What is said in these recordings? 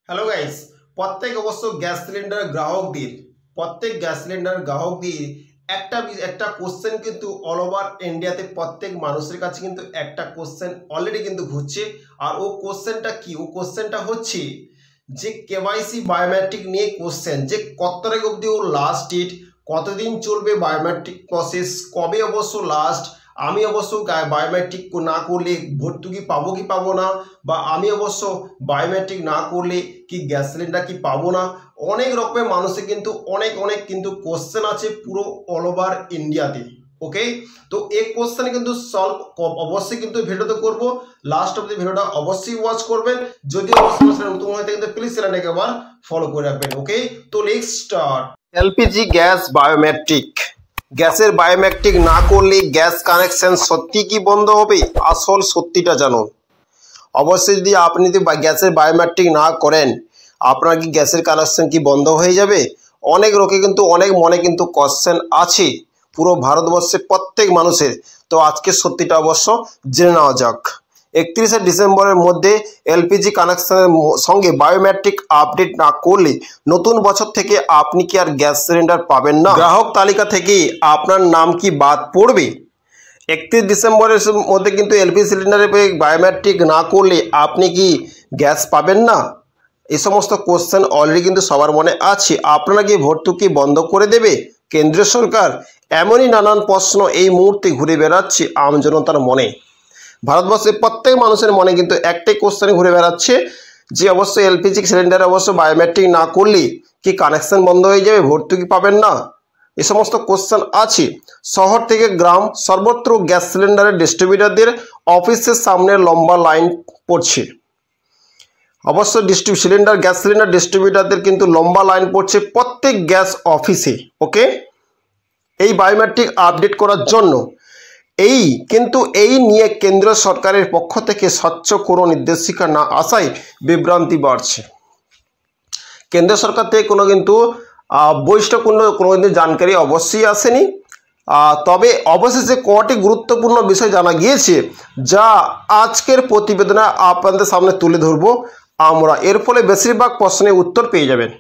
Hello guys, প্রত্যেক অবশ্য gas cylinder গ্রাহকদের একটা একটা কোশ্চেন কিন্তু অল ওভার ইন্ডিয়াতে প্রত্যেক মানুষের কাছে কিন্তু একটা কোশ্চেন অলরেডি কিন্তু ঘুরছে। আর ও কোশ্চেনটা কি? ও কোশ্চেনটা হচ্ছে যে কেওয়াইসি বায়োমেট্রিক নিয়ে কোশ্চেন, যে কত তারিখ অবধি ও লাস্ট ডেট, কতদিন চলবে বায়োমেট্রিক প্রসেস, কবে অবশ্য লাস্ট, আমি অবশ্য বায়োমেট্রিক না করলে ভর্তুকি পাবো কি পাবো না, বা আমি অবশ্য বায়োমেট্রিক না করলে কি গ্যাস সিলিন্ডার কি পাবো না। অনেক রকমের মানুষের কিন্তু অনেক কিন্তু কোশ্চেন আছে পুরো অল ওভার ইন্ডিয়াতে। ওকে, তো এই কোশ্চেন কিন্তু সলভ অবশ্যই কিন্তু ভিডিওতে করব। লাস্ট অব দি ভিডিওটা অবশ্যই ওয়াচ করবেন। যদি অবশ্যই নতুন হয়ে থাকে প্লিজ চ্যানেলটাকে একবার ফলো করে রাখবেন। ওকে, তো let's start. LPG gas biometric. গ্যাসের বায়োমেট্রিক না করলে গ্যাস কানেকশন সত্যি কি বন্ধ হবে? আসল সত্যিটা জানুন। অবশ্যই যদি আপনি গ্যাসের বায়োমেট্রিক না করেন, আপনার কি গ্যাসের কানেকশন কি বন্ধ হয়ে যাবে? অনেক লোকে কিন্তু অনেক মনে কিন্তু কোশ্চেন আছে পুরো ভারতবর্ষের প্রত্যেক মানুষের। তো আজকে সত্যিটা অবশ্য জেনে নেওয়া যাক। 31শে ডিসেম্বরের মধ্যে এলপিজি কানেকশনের সঙ্গে বায়োমেট্রিক আপডেট না করলে নতুন বছর থেকে আপনি কি আর গ্যাস সিলিন্ডার পাবেন না? গ্রাহক তালিকা থেকে আপনার নাম কি বাদ পড়বে? 31 ডিসেম্বরের মধ্যে কিন্তু এলপিজি সিলিন্ডারে বায়োমেট্রিক না করলে আপনি কি গ্যাস পাবেন না? এই সমস্ত কোশ্চেন অলরেডি কিন্তু সবার মনে আছে। আপনারা কি ভর্তুকি বন্ধ করে দেবে কেন্দ্রীয় সরকার? এমনই নানান প্রশ্ন এই মুহূর্তে ঘুরে বেড়াচ্ছে আমজনতার মনে। ভারতবর্ষের প্রত্যেক মানুষের মনে কিন্তু একটাই কোশ্চেন ঘুরে বেড়াচ্ছে যে অবশ্যই এলপিজি সিলিন্ডারে অবশ্য বায়োমেট্রিক না করলে কি কানেকশন বন্ধ হয়ে যাবে, ভর্তুকি পাবেন না? এই সমস্ত কোশ্চেন আছে। শহর থেকে গ্রাম সর্বত্র গ্যাস সিলিন্ডারের ডিস্ট্রিবিউটারদের অফিসের সামনে লম্বা লাইন পড়ছে। অবশ্য গ্যাস সিলিন্ডার ডিস্ট্রিবিউটারদের কিন্তু লম্বা লাইন পড়ছে প্রত্যেক গ্যাস অফিসে। ওকে, এই বায়োমেট্রিক আপডেট করার জন্য এই নিয়ে কেন্দ্র সরকারের পক্ষ থেকে স্বচ্ছ কোনো নির্দেশিকা না আসায় বিভ্রান্তি বাড়ছে। কেন্দ্র সরকার থেকে কোনো কিন্তু কোনো জানকারি অবশ্যই আসেনি। তবে অবশেষে কটি গুরুত্বপূর্ণ বিষয় জানা গিয়েছে যা আজকের প্রতিবেদনে আপনাদের সামনে তুলে ধরবো আমরা। এর ফলে বেশিরভাগ প্রশ্নের উত্তর পেয়ে যাবেন।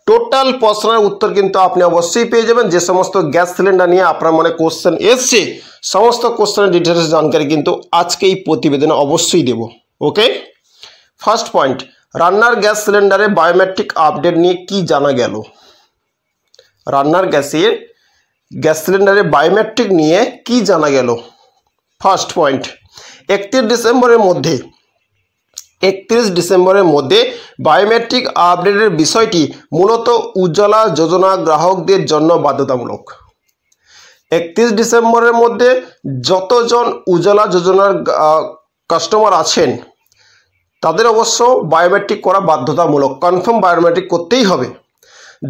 টোটাল প্রশ্নের উত্তর কিন্তু আপনি অবশ্যই পেয়ে যাবেন। যে সমস্ত গ্যাস সিলিন্ডার নিয়ে আপনার মনে কোশ্চেন এসছে সমস্ত কোশ্চেনের ডিটেলস জানকারি কিন্তু আজকে এই প্রতিবেদনে অবশ্যই দেব। ওকে, ফার্স্ট পয়েন্ট, রান্নার গ্যাস সিলিন্ডারে বায়োমেট্রিক আপডেট নিয়ে কি জানা গেল? রান্নার গ্যাস সিলিন্ডারে বায়োমেট্রিক নিয়ে কি জানা গেল? ফার্স্ট পয়েন্ট, 31 ডিসেম্বরের মধ্যে বায়োমেট্রিক আপডেটের বিষয়টি মূলত উজ্জ্বলা যোজনা গ্রাহকদের জন্য বাধ্যতামূলক। 31 ডিসেম্বরের মধ্যে যতজন উজ্জ্বলা যোজনার কাস্টমার আছেন তাদের অবশ্য বায়োমেট্রিক করা বাধ্যতামূলক। কনফার্ম বায়োমেট্রিক করতেই হবে।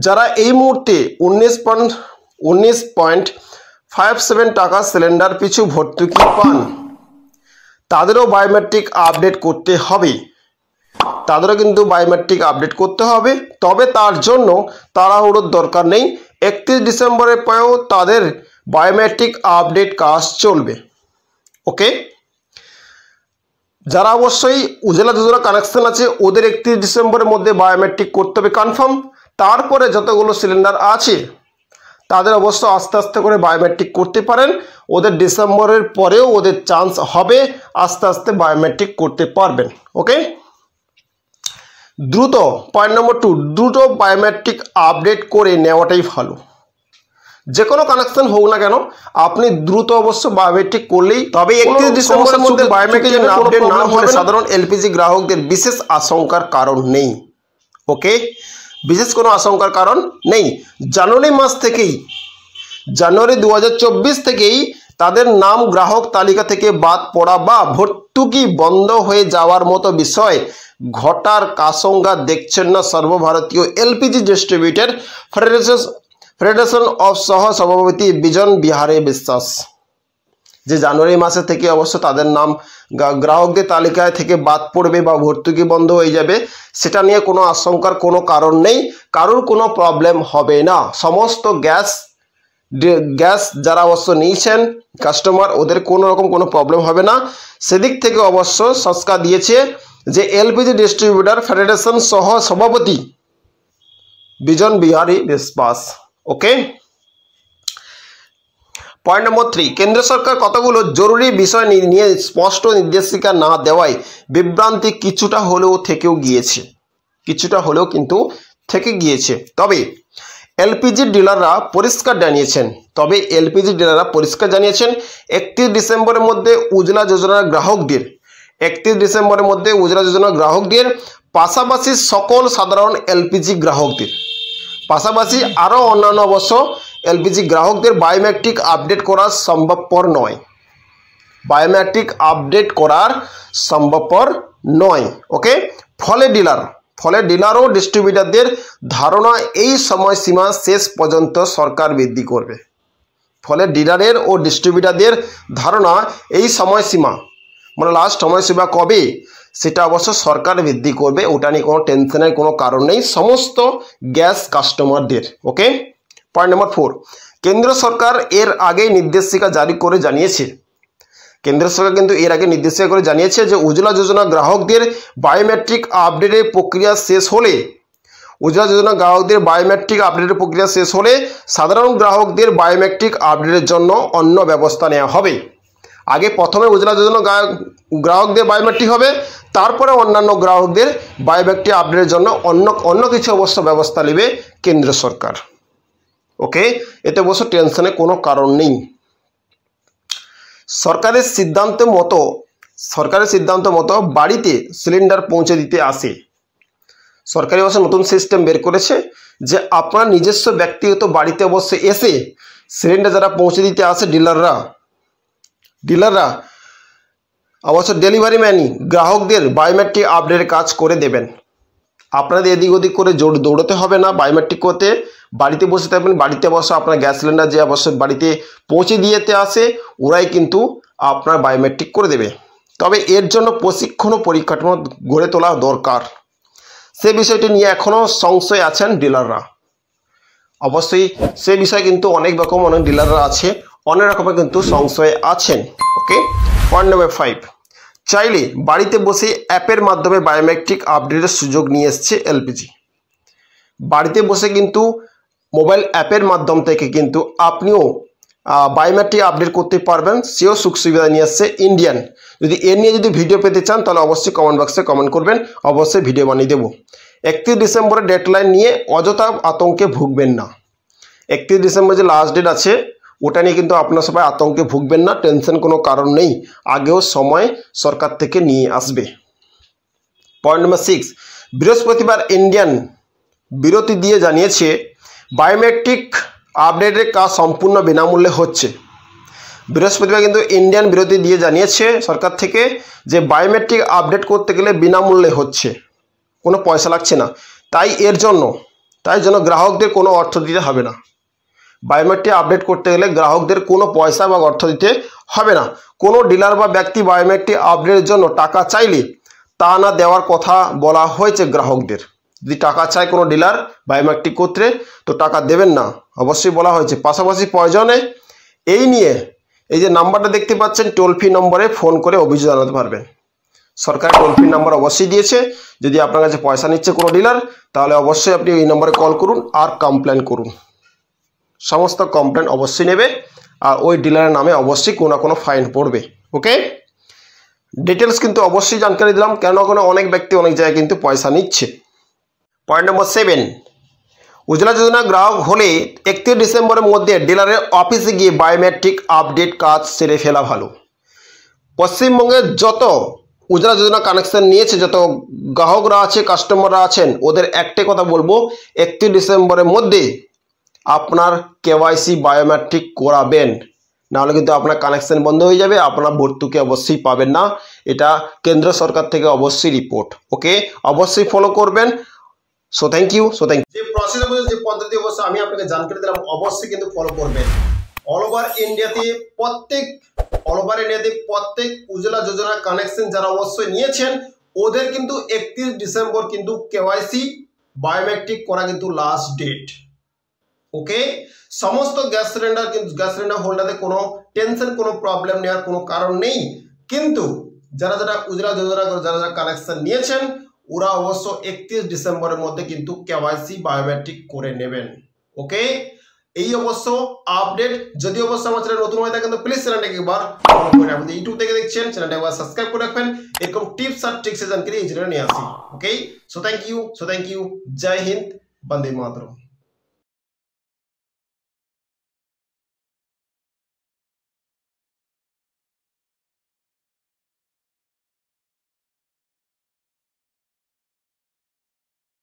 যারা এই মুহূর্তে 19.57 টাকা সিলিন্ডার পিছু ভর্তুকি পান তাদেরও বায়োমেট্রিক আপডেট করতে হবে। তবে তার জন্য তাড়াহুড়োর দরকার নেই। 31 ডিসেম্বরের পরেও তাদের বায়োমেট্রিক আপডেট কাজ চলবে। ওকে, যারা অবশ্যই উজ্জ্বলা যোজনা কানেকশন আছে ওদের 31 ডিসেম্বরের মধ্যে বায়োমেট্রিক করতে হবে কনফার্ম। তারপরে যতগুলো সিলিন্ডার আছে তাদের অবশ্য আস্তে আস্তে করে বায়োমেট্রিক করতে পারেন। ওদের ডিসেম্বরের পরেও ওদের চান্স হবে, আস্তে আস্তে বায়োমেট্রিক করতে পারবেন। ওকে, পয়েন্ট নম্বর 2, দ্রুত বায়োমেট্রিক আপডেট করে নেওয়াটাই ভালো। যে কোনো কানেকশন হোক না কেন আপনি দ্রুত অবশ্য বায়োমেট্রিক করলেই। তবে 31 ডিসেম্বরের মধ্যে বায়োমেট্রিক আপডেট না হলে সাধারণ এলপিজি গ্রাহকদের বিশেষ আশঙ্কার কারণ নেই। ওকে, বিশেষ কোনো আশঙ্কার কারণ নেই। জানুয়ারি 2024 থেকেই তাদের নাম গ্রাহক তালিকা থেকে বাদ পড়া বা ভর্তুকি বন্ধ হয়ে যাওয়ার মতো বিষয় ঘটার আশঙ্কা দেখছেন না সর্বভারতীয় এলপিজি ডিস্ট্রিবিউটর ফেডারেশন অফ সহ সভাপতি বিজন বিহারে বিশ্বাস। যে জানুয়ারি মাসে থেকে অবশ্য তাদের নাম গ্রাহকদের তালিকায় থেকে বাদ পড়বে বা ভর্তুকি বন্ধ হয়ে যাবে সেটা নিয়ে কোনো আশঙ্কার কোনো কারণ নেই। কারোর কোনো প্রবলেম হবে না। সমস্ত গ্যাস যারা অবশ্য নিয়েছেন কাস্টমার ওদের কোনো রকম কোনো প্রবলেম হবে না। সেদিক থেকে অবশ্য সংস্কার দিয়েছে যে এলপিজি ডিস্ট্রিবিউটার ফেডারেশন সহ সভাপতি বিজন বিহারী বিশ্বাস। ওকে, পয়েন্ট নম্বর 3, কেন্দ্র সরকার কতগুলো জরুরি বিষয় নিয়ে স্পষ্ট নির্দেশিকা না দেওয়ায় বিভ্রান্তি কিছুটা হলেও কিন্তু থেকে গিয়েছে। তবে এলপিজি ডিলাররা পরিষ্কার জানিয়েছেন 31 ডিসেম্বরের মধ্যে উজ্জ্বলা যোজনার গ্রাহকদের পাশাপাশি সকল সাধারণ এলপিজি গ্রাহকদের পাশাপাশি আরও অন্যান্য অবশ্য এলপিজি গ্রাহকদের বায়োমেট্রিক আপডেট করা সম্ভবপর নয়। ওকে, ফলে ডিলার ও ডিস্ট্রিবিউটারদের ধারণা এই সময়সীমা শেষ পর্যন্ত সরকার বৃদ্ধি করবে। লাস্ট সময়সীমা কবে সেটা অবশ্য সরকার বৃদ্ধি করবে, ওটা নিয়ে কোনো টেনশনের কোনো কারণ নেই সমস্ত গ্যাস কাস্টমারদের। ওকে, পয়েন্ট নম্বর 4, কেন্দ্র সরকার এর আগে নির্দেশিকা জারি করে জানিয়েছে যে উজ্জ্বলা যোজনা গ্রাহকদের বায়োমেট্রিক আপডেটের প্রক্রিয়া শেষ হলে সাধারণ গ্রাহকদের বায়োমেট্রিক আপডেটের জন্য অন্য ব্যবস্থা নেওয়া হবে। আগে প্রথমে উজ্জ্বলা যোজনা গ্রাহকদের বায়োমেট্রিক হবে, তারপরে অন্যান্য গ্রাহকদের বায়োমেট্রিক আপডেটের জন্য অন্য কিছু অবশ্য ব্যবস্থা নেবে কেন্দ্র সরকার। ওকে, এতে অবশ্য টেনশনের কোনো কারণ নেই। সরকারের সিদ্ধান্ত মতো বাড়িতে সিলিন্ডার পৌঁছে দিতে আসে। সরকারি অবশ্য নতুন সিস্টেম বের করেছে যে আপনার নিজস্ব ব্যক্তিগত বাড়িতে অবশ্যই এসে সিলিন্ডার যারা পৌঁছে দিতে আসে ডিলাররা অবশ্য ডেলিভারি ম্যানই গ্রাহকদের বায়োমেট্রিক আপডেটের কাজ করে দেবেন। আপনাদের এদিক ওদিক করে দৌড়তে হবে না বায়োমেট্রিক করতে, বাড়িতে বসে থাকবেন। বাড়িতে অবশ্য আপনার গ্যাস সিলিন্ডার যে অবশ্য বাড়িতে পৌঁছে দিয়েতে আসে ওরাই কিন্তু আপনার বায়োমেট্রিক করে দেবে। তবে এর জন্য প্রশিক্ষণ ও পরিকাঠামো গড়ে তোলা দরকার। সে বিষয়টি নিয়ে এখনও সংশয় আছেন ডিলাররা। অবশ্যই সে বিষয়ে কিন্তু অনেক ডিলাররা আছে, অনেক রকমের কিন্তু সংশয় আছেন। ওকে, পয়েন্ট নম্বর 5, চাইলে বাড়িতে বসে অ্যাপের মাধ্যমে বায়োমেট্রিক আপডেটের সুযোগ নিয়ে এসছে এলপিজি। বাড়িতে বসে কিন্তু মোবাইল অ্যাপের মাধ্যম থেকে কিন্তু আপনিও বায়োমেট্রিক আপডেট করতে পারবেন, সেও সুখ সুবিধা নিয়ে আসছে ইন্ডিয়ান। যদি এর নিয়ে ভিডিও পেতে চান তাহলে অবশ্যই কমেন্ট বক্সে কমেন্ট করবেন, অবশ্যই ভিডিও বানিয়ে দেবো। 31 ডিসেম্বরের ডেডলাইন নিয়ে অযথা আতঙ্কে ভুগবেন না। 31 ডিসেম্বর যে লাস্ট ডেট আছে ওটা নিয়ে কিন্তু আপনার সবাই আতঙ্কে ভুগবেন না, টেনশন কোনো কারণ নেই, আগেও সময় সরকার থেকে নিয়ে আসবে। পয়েন্ট নম্বর 6, বৃহস্পতিবার ইন্ডিয়ান বিরতি দিয়ে জানিয়েছে বায়োমেট্রিক আপডেটের কাজ সম্পূর্ণ বিনামূল্যে হচ্ছে। বৃহস্পতিবার কিন্তু ইন্ডিয়ান বিরতি দিয়ে জানিয়েছে সরকার থেকে যে বায়োমেট্রিক আপডেট করতে গেলে বিনামূল্যে হচ্ছে, কোনো পয়সা লাগছে না। তাই জন্য গ্রাহকদের কোনো অর্থ দিতে হবে না। বায়োমেট্রিক আপডেট করতে গেলে গ্রাহকদের কোনো পয়সা বা অর্থ দিতে হবে না। কোনো ডিলার বা ব্যক্তি বায়োমেট্রিক আপডেটের জন্য টাকা চাইলে তা না দেওয়ার কথা বলা হয়েছে গ্রাহকদের। যদি টাকা চায় কোনো ডিলার বায়োমেট্রিক করতে তো টাকা দেবেন না, অবশ্যই বলা হয়েছে। পাশাপাশি প্রয়োজনে এই নিয়ে এই যে নাম্বারটা দেখতে পাচ্ছেন টোল ফ্রি নম্বরে ফোন করে অভিযোগ জানাতে পারবেন। সরকার টোল ফ্রি নাম্বার অবশ্যই দিয়েছে, যদি আপনার কাছে পয়সা নিচ্ছে কোনো ডিলার তাহলে অবশ্যই আপনি এই নম্বরে কল করুন আর কমপ্লেন করুন। সমস্ত কমপ্লেন অবশ্যই নেবে আর ওই ডিলারের নামে অবশ্যই কোনো না কোনো ফাইন পড়বে। ওকে, ডিটেলস কিন্তু অবশ্যই জানকারি দিলাম, কেন অনেক ব্যক্তি অনেক জায়গায় কিন্তু পয়সা নিচ্ছে। পয়েন্ট নম্বর 7, উজ্জ্বলা যোজনা গ্রাহক হলে 31 ডিসেম্বরের মধ্যে ডিলারের অফিসে গিয়ে বায়োমেট্রিক আপডেট কাজ সেরে ফেলা ভালো। পশ্চিমবঙ্গের যত উজ্জ্বলা যোজনা কানেকশন নিয়েছে, যত গ্রাহকরা আছে, কাস্টমাররা আছেন, ওদের একটাই কথা বলবো, 31 ডিসেম্বরের মধ্যে আপনার কেওয়াইসি বায়োমেট্রিক করাবেন, নাহলে কিন্তু আপনার কানেকশন বন্ধ হয়ে যাবে, আপনার ভর্তুকি অবশ্যই পাবেন না। এটা কেন্দ্র সরকার থেকে অবশ্যই রিপোর্ট। ওকে, অবশ্যই ফলো করবেন। So thank you. যে প্রসেস যে পদ্ধতি অবশ্যই আমি আপনাকে জানকারি দিলাম, অবশ্যই কিন্তু ফলো করবেন। অল ওভার ইন্ডিয়াতে প্রত্যেক উজ্জ্বলা যোজনা কানেকশন যারা অবশ্যই নিয়েছেন ওদের কিন্তু 31 ডিসেম্বর কিন্তু কেওয়াইসি বায়োমেট্রিক করা কিন্তু লাস্ট ডেট। ওকে, সমস্ত গ্যাস সিলিন্ডার হোল্ডারে কোনো টেনশন, কোনো প্রবলেম নেওয়ার কোনো কারণ নেই। কিন্তু যারা যারা উজলা যোজনা যারা যারা কানেকশন নিয়েছেন ওরা অবশ্য 31 ডিসেম্বরের মধ্যে কিন্তু কেওয়াইসি বায়োমেট্রিক করে নেবেন। ওকে, এই অবশ্য আপডেট। যদি অবশ্য আমার চ্যানেল নতুন হয়ে থাকেন তো প্লিজ চ্যানেলটাকে একবার ফলো করে রাখবেন। ইউটিউব থেকে দেখছেন চ্যানেলটা একবার সাবস্ক্রাইব করে রাখবেন, এরকম টিপস আর ট্রিক্স জানকারি এই চ্যানেলে নিয়ে আসি। ওকে, সো থ্যাংক ইউ, জয় হিন্দ, বন্দে মাতরম।